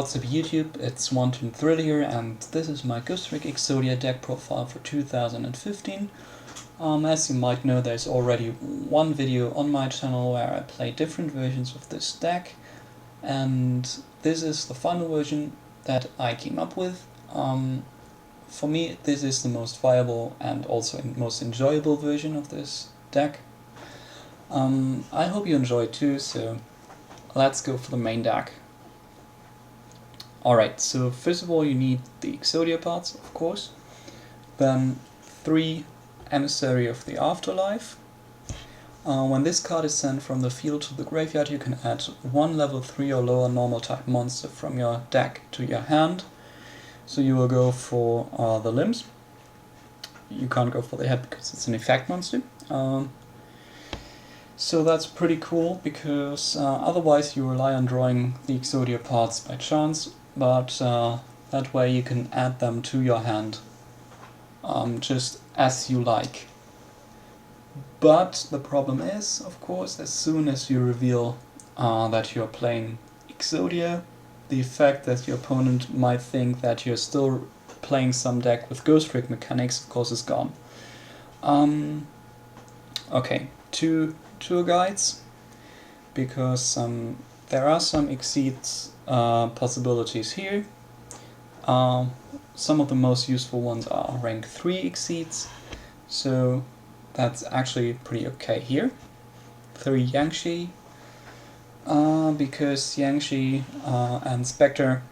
What's up YouTube, it's OneTurnThrill here, and this is my Ghostrick Exodia Deck Profile for 2015. As you might know, there's already one video on my channel where I play different versions of this deck, and this is the final version that I came up with. For me, this is the most viable and also most enjoyable version of this deck. I hope you enjoy it too, so let's go for the main deck. Alright, so first of all you need the Exodia parts, of course, then 3 Emissary of the Afterlife. When this card is sent from the field to the graveyard, you can add 1 level 3 or lower normal type monster from your deck to your hand. So you will go for the limbs. You can't go for the head because it's an effect monster. So that's pretty cool, because otherwise you rely on drawing the Exodia parts by chance, but that way you can add them to your hand just as you like. But the problem is, of course, as soon as you reveal that you're playing Exodia, the effect that your opponent might think that you're still playing some deck with Ghostrick mechanics, of course, is gone. Okay, 2 tour guides, because there are some exceeds possibilities here. Some of the most useful ones are rank 3 exceeds, so that's actually pretty okay here. 3 Yangshi, because Yangshi and Spectre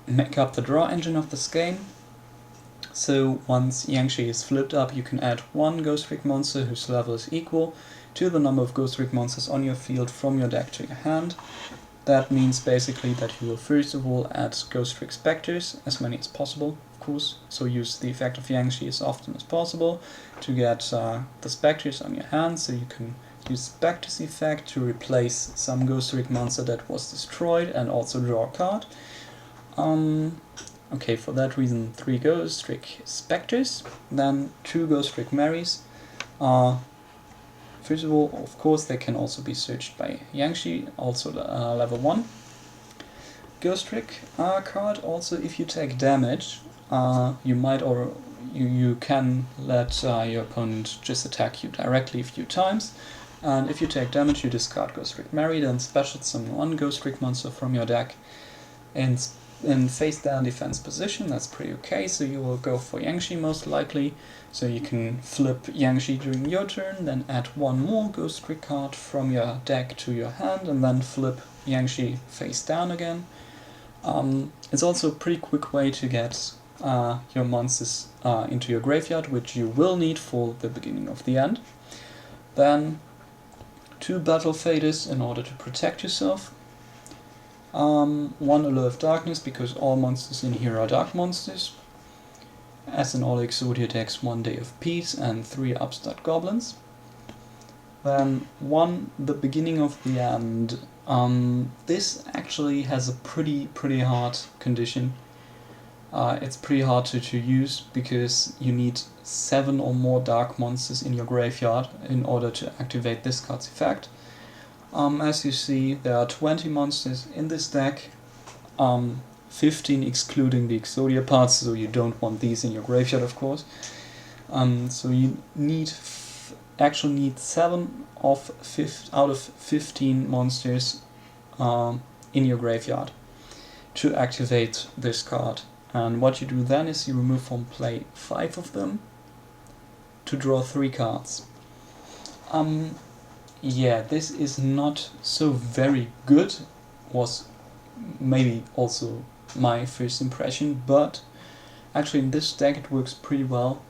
make up the draw engine of this game. So once Yangshi is flipped up, you can add 1 Ghostrick monster whose level is equal to the number of Ghostrick monsters on your field from your deck to your hand. That means basically that you will first of all add Ghostrick Spectres, as many as possible, of course. So use the effect of Yangshi as often as possible to get the Spectres on your hand, so you can use Spectres effect to replace some Ghostrick monster that was destroyed and also draw a card. Okay, for that reason 3 Ghostrick Spectres, then 2 Ghostrick Marys. First of all, of course, they can also be searched by Yangshi, also level 1. Ghostrick card, also if you take damage, you can let your opponent just attack you directly a few times. And if you take damage, you discard Ghostrick Mary, then special summon 1 Ghostrick monster from your deck in face down defense position. That's pretty okay, so you will go for Yangshi most likely. So you can flip Yangshi during your turn, then add 1 more Ghostrick card from your deck to your hand, and then flip Yangshi face down again. It's also a pretty quick way to get your monsters into your graveyard, which you will need for the beginning of the end. Then 2 Battle Faders in order to protect yourself. 1 Allure of Darkness, because all monsters in here are dark monsters. As in all Exodia decks, 1 Day of Peace and 3 Upstart Goblins. Then 1 The Beginning of the End. This actually has a pretty hard condition. It's pretty hard to use, because you need 7 or more dark monsters in your graveyard in order to activate this card's effect. As you see, there are 20 monsters in this deck, 15 excluding the Exodia parts, so you don't want these in your graveyard, of course. So you actually need 7 out of 15 monsters in your graveyard to activate this card. And what you do then is you remove from play 5 of them to draw 3 cards. Yeah, this is not so very good, was maybe also my first impression, but actually in this deck it works pretty well,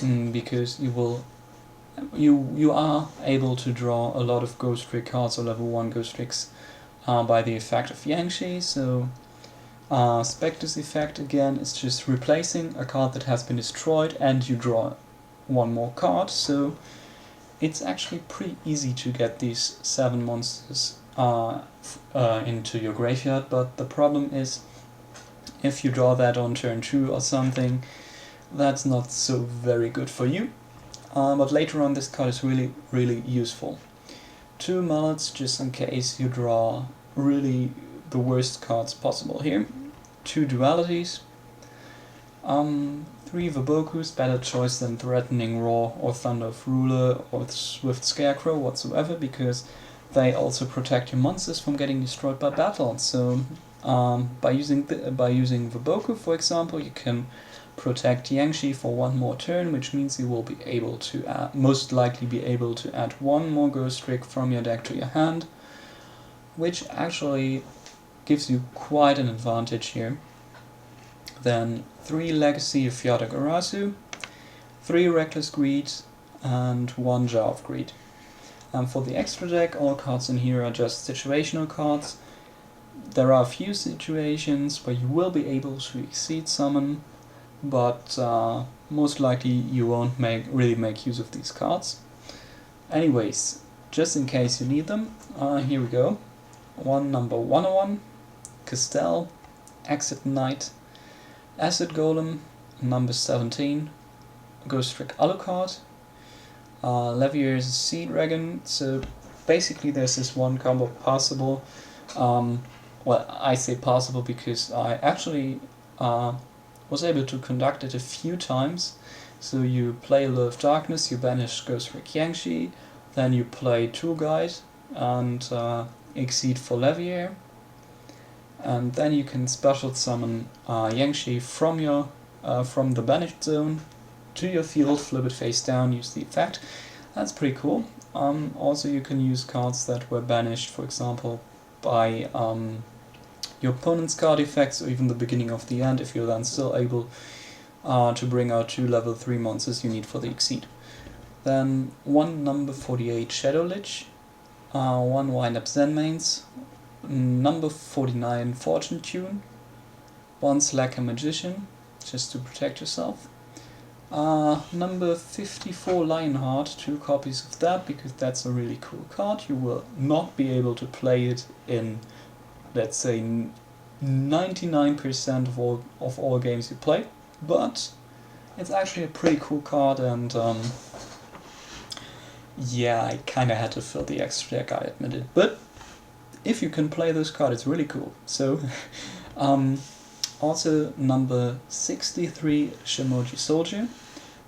because you are able to draw a lot of Ghostrick cards or level 1 Ghostricks by the effect of Yangshi. So Spectre's effect again is just replacing a card that has been destroyed, and you draw 1 more card, so it's actually pretty easy to get these 7 monsters into your graveyard. But the problem is, if you draw that on turn 2 or something, that's not so very good for you. But later on this card is really useful. 2 Mullets, just in case you draw really the worst cards possible here. 2 dualities. 3 Vabokus, better choice than Threatening Roar or Thunder of Ruler or Swift Scarecrow whatsoever, because they also protect your monsters from getting destroyed by battle. So by using Vaboku, for example, you can protect Yangshi for 1 more turn, which means you will be able to most likely be able to add 1 more Ghostrick from your deck to your hand, which actually gives you quite an advantage here. Then 3 Legacy of Yatagarasu, 3 Reckless Greed, and 1 Jar of Greed. And for the extra deck, all cards in here are just situational cards. There are a few situations where you will be able to Exceed Summon, but most likely you won't really make use of these cards. Anyways, just in case you need them, here we go. Number 101, Castell, Exit Knight, Acid Golem, number 17, Ghostrick Alucard, Levier is a Sea Dragon. So basically there's this one combo possible. Well, I say possible because I actually was able to conduct it a few times. So you play Lure of Darkness, you banish Ghostrick Yangshi, then you play Tour Guide and Exceed for Levier. And then you can special summon Yangshi from the banished zone to your field, flip it face down, use the effect. That's pretty cool. Also you can use cards that were banished, for example, by your opponent's card effects, or even the beginning of the end, if you're then still able to bring out 2 level 3 monsters you need for the Exceed. Then 1 number 48 Shadow Lich, 1 Wind-Up Zenmains, number 49 Fortune Tune, 1 Slacker Magician, just to protect yourself. Number 54 Lionheart, 2 copies of that, because that's a really cool card. You will not be able to play it in, let's say, 99% of all games you play, but it's actually a pretty cool card, and yeah, I kinda had to fill the extra deck, I admit it, but if you can play this card, it's really cool. So, also number 63 Shimoji Soldier.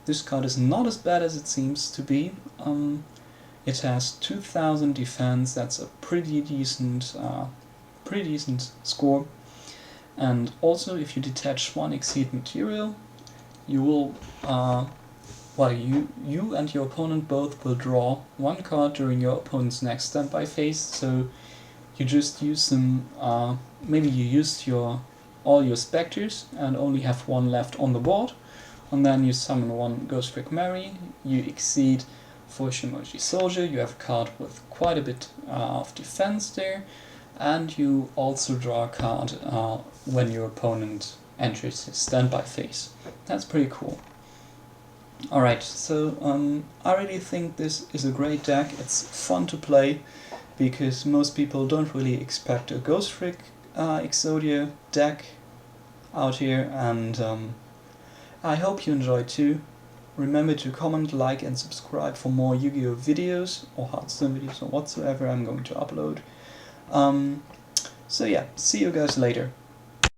This card is not as bad as it seems to be. It has 2000 defense, that's a pretty decent score. And also, if you detach 1 Exceed material, you will, you and your opponent both will draw 1 card during your opponent's next standby phase. So you just use them, maybe you used all your specters and only have 1 left on the board, and then you summon 1 Ghostrick Mary, you Exceed for Shimoji Soldier, you have a card with quite a bit of defense there, and you also draw a card when your opponent enters his standby phase. That's pretty cool. Alright, so I really think this is a great deck. It's fun to play, because most people don't really expect a Ghostrick Exodia deck out here, and I hope you enjoy too. Remember to comment, like and subscribe for more Yu-Gi-Oh! Videos or Hearthstone videos or whatsoever I'm going to upload. So yeah, see you guys later.